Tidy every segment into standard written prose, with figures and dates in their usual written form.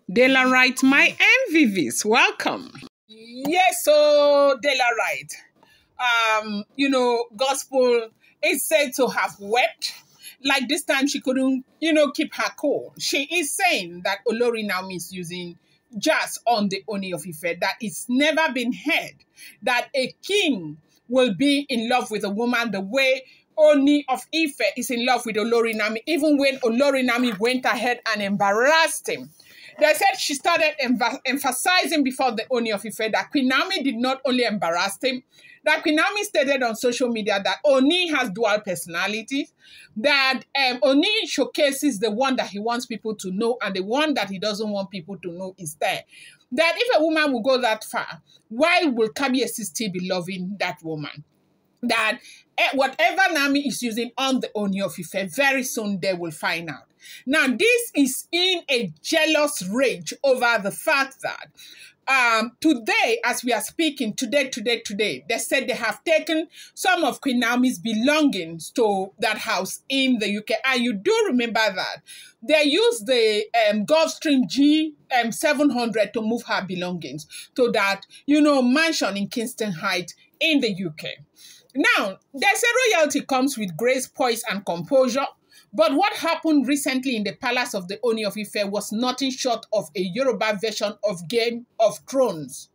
Dela Wright, my MVVs, welcome. Yes, so Dela Wright, gospel is said to have wept. Like this time she couldn't, keep her cool. She is saying that Olori Naomi is using jazz on the Ooni of Ife, that it's never been heard that a king will be in love with a woman the way Ooni of Ife is in love with Olori Naomi, even when Olori Naomi went ahead and embarrassed him. They said she started emphasizing before the Ooni of Ife that Queen Naomi did not only embarrass him, that Queen Naomi stated on social media that Ooni has dual personalities, that Ooni showcases the one that he wants people to know and the one that he doesn't want people to know is there. That if a woman will go that far, why will Kabiyesi still be loving that woman? That whatever Naomi is using on the Ooni of Ife, very soon they will find out. Now, this is in a jealous rage over the fact that today, as we are speaking, today, they said they have taken some of Queen Naomi's belongings to that house in the UK. And you do remember that. They used the Gulfstream G700 to move her belongings to that, mansion in Kingston Heights in the UK. Now, they say royalty comes with grace, poise, and composure. But what happened recently in the palace of the Ooni of Ife was nothing short of a Yoruba version of Game of Thrones.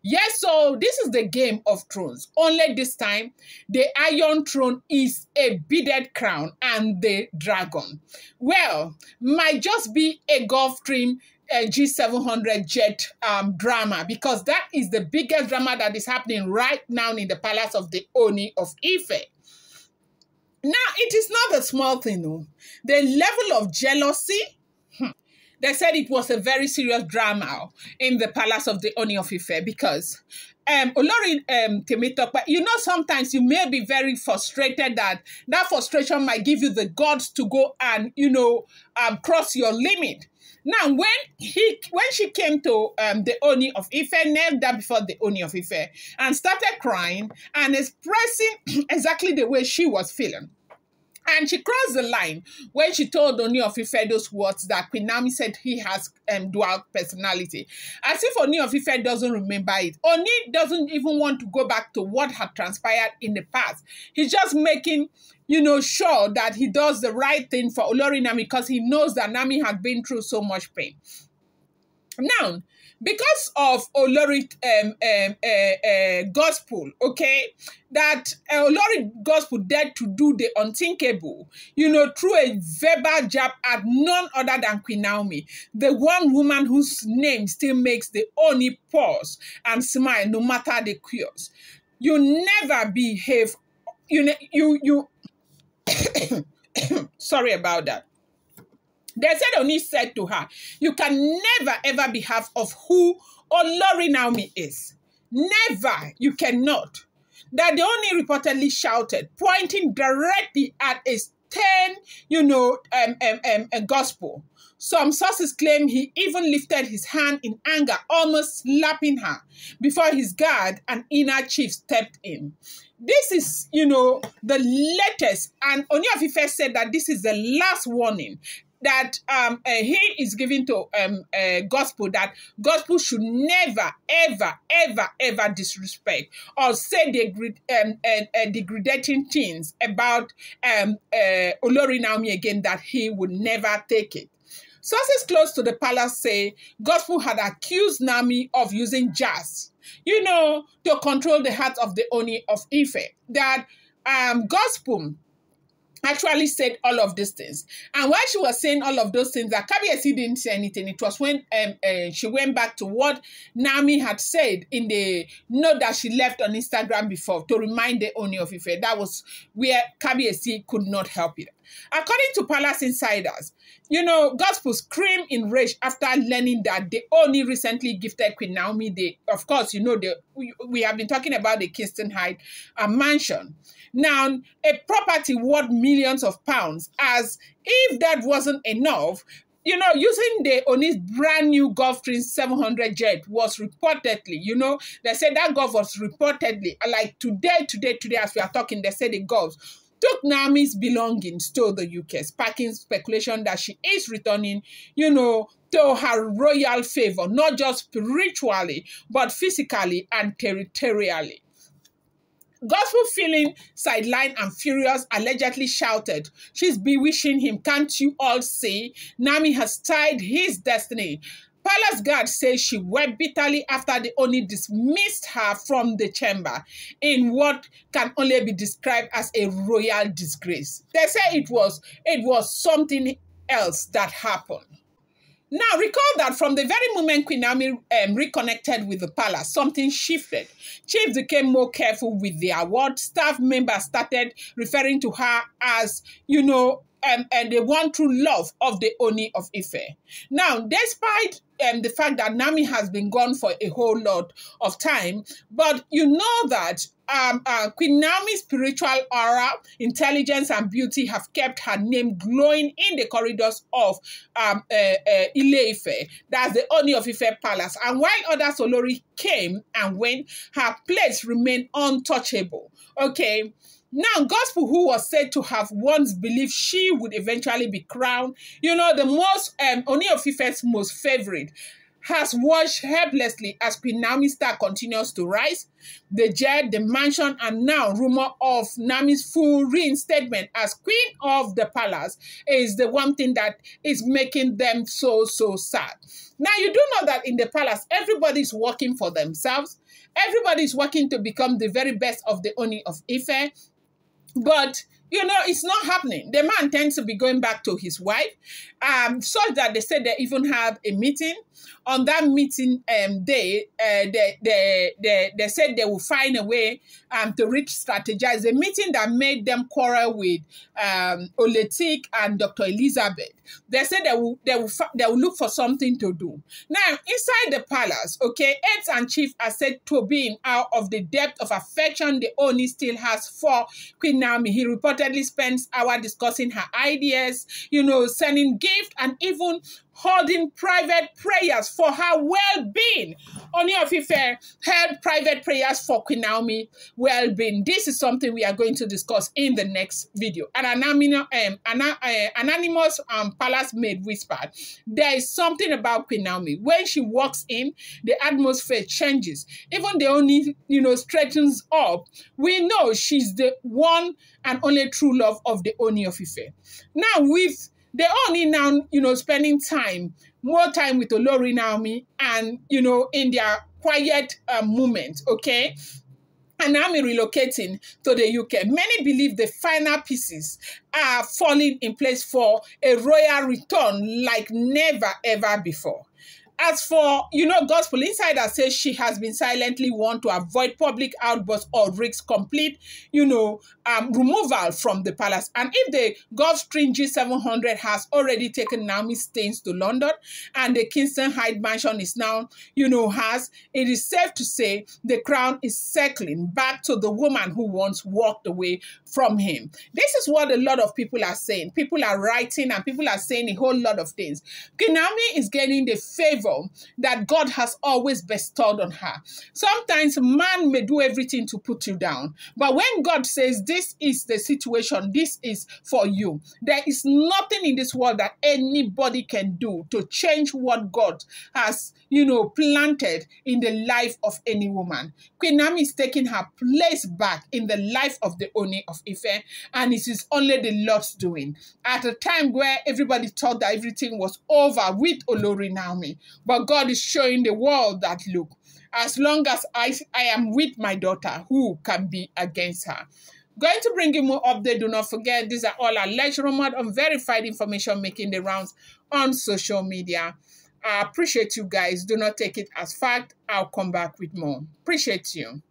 Yes, so this is the Game of Thrones. Only this time, the Iron Throne is a beaded crown and the dragon. Well, might just be a Gulfstream G700 jet drama, because that is the biggest drama that is happening right now in the palace of the Ooni of Ife. Now, it is not a small thing, no. The level of jealousy, they said it was a very serious drama in the palace of the Ooni of Ife, because Olori Temitope, sometimes you may be very frustrated that frustration might give you the guts to go and, cross your limit. Now, when she came to the Ooni of Ife, knelt down before the Ooni of Ife and started crying and expressing exactly the way she was feeling. And she crossed the line when she told Ooni of Ife those words that Queen Naomi said he has dual personality. As if Ooni of Ife doesn't remember it. Ooni doesn't even want to go back to what had transpired in the past. He's just making, sure that he does the right thing for Olori Naomi, because he knows that Naomi has been through so much pain. Now, because of Olori Gospel, okay, that Olori Gospel dared to do the unthinkable, through a verbal jab at none other than Queen Naomi, the one woman whose name still makes the Ooni pause and smile no matter the chaos. You never behave, sorry about that. They said Ooni said to her, you can never ever be half of who Olori Naomi is. Never, you cannot. That the Ooni reportedly shouted, pointing directly at a stern, gospel. Some sources claim he even lifted his hand in anger, almost slapping her, before his guard and inner chief stepped in. This is, the latest, and Ooni of Ife said that this is the last warning that he is giving to gospel, that gospel should never, ever disrespect or say degrading things about Olori Naomi again, that he would never take it. Sources close to the palace say gospel had accused Naomi of using jazz, to control the heart of the Ooni of Ife. That gospel actually said all of these things. And while she was saying all of those things, that Kabiyesi didn't say anything. It was when she went back to what Naomi had said in the note that she left on Instagram before to remind the Ooni of Ife. That was where Kabiyesi could not help it. According to palace insiders, gospel screamed in rage after learning that the Ooni recently gifted Queen Naomi of course, we have been talking about the Kingston Heights mansion. Now, a property worth millions of pounds, as if that wasn't enough, using the Ooni's brand new Gulfstream 700 jet was reportedly, they said that Gulf was reportedly, like today, as we are talking, they said the Gulf took Naomi's belongings to the UK, sparking speculation that she is returning, to her royal favor, not just spiritually, but physically and territorially. Gospel, feeling sidelined and furious, allegedly shouted, "She's bewitching him. Can't you all see? Naomi has tied his destiny." Palace guard says she wept bitterly after the Oni dismissed her from the chamber in what can only be described as a royal disgrace. They say it was something else that happened. Now, recall that from the very moment Queen Naomi reconnected with the palace, something shifted. Chiefs became more careful with their words. Staff members started referring to her as, the one true love of the Ooni of Ife. Now, despite the fact that Naomi has been gone for a whole lot of time, but you know that Queen Naomi's spiritual aura, intelligence, and beauty have kept her name glowing in the corridors of Ile-Ife. That's the Ooni of Ife Palace. And while others Olori came and went, her place remained untouchable. Okay. Now, Gospel, who was said to have once believed she would eventually be crowned, the most, Ooni of Ife's most favorite, has watched helplessly as Queen Naomi's star continues to rise. The jet, the mansion, and now rumor of Naomi's full reinstatement as Queen of the Palace is the one thing that is making them so sad. Now, you do know that in the palace, everybody's working for themselves. Everybody's working to become the very best of the Ooni of Ife. But, it's not happening. The man tends to be going back to his wife, such that they said they even have a meeting. On that meeting day, they said they will find a way to strategize. A meeting that made them quarrel with Oletik and Dr. Elizabeth. They said they will look for something to do. Now, inside the palace, aides and chiefs are said to be in awe of the depth of affection the Oni still has for Queen Naomi. He reportedly spends hours discussing her ideas, sending gifts and even holding private prayers for her well-being. Ooni of Ife held private prayers for Queen Naomi well-being. This is something we are going to discuss in the next video. An anonymous palace maid whispered, "There is something about Queen Naomi. When she walks in, the atmosphere changes. Even the Ooni, straightens up. We know she's the one and only true love of the Ooni of Ife." Now, with the Ooni now, spending more time with Olori Naomi and, in their quiet moment, and Naomi relocating to the UK. Many believe the final pieces are falling in place for a royal return like never, ever before. As for, Gospel Insider says she has been silently warned to avoid public outbursts or risk complete, removal from the palace. And if the Gulfstream G700 has already taken Naomi's stains to London and the Kingston Hyde Mansion is now, it is safe to say the crown is circling back to the woman who once walked away from him. This is what a lot of people are saying. People are writing and people are saying a whole lot of things. Queen Naomi is getting the favor that God has always bestowed on her. Sometimes man may do everything to put you down, but when God says this is the situation, this is for you, there is nothing in this world that anybody can do to change what God has, planted in the life of any woman. Queen Naomi is taking her place back in the life of the Ooni of Ife, and it is only the Lord's doing. At a time where everybody thought that everything was over with Olori Naomi, but God is showing the world that, look, as long as I am with my daughter, who can be against her? Going to bring you more updates. Do not forget, these are all alleged, rumored, unverified information making the rounds on social media. I appreciate you guys. Do not take it as fact. I'll come back with more. Appreciate you.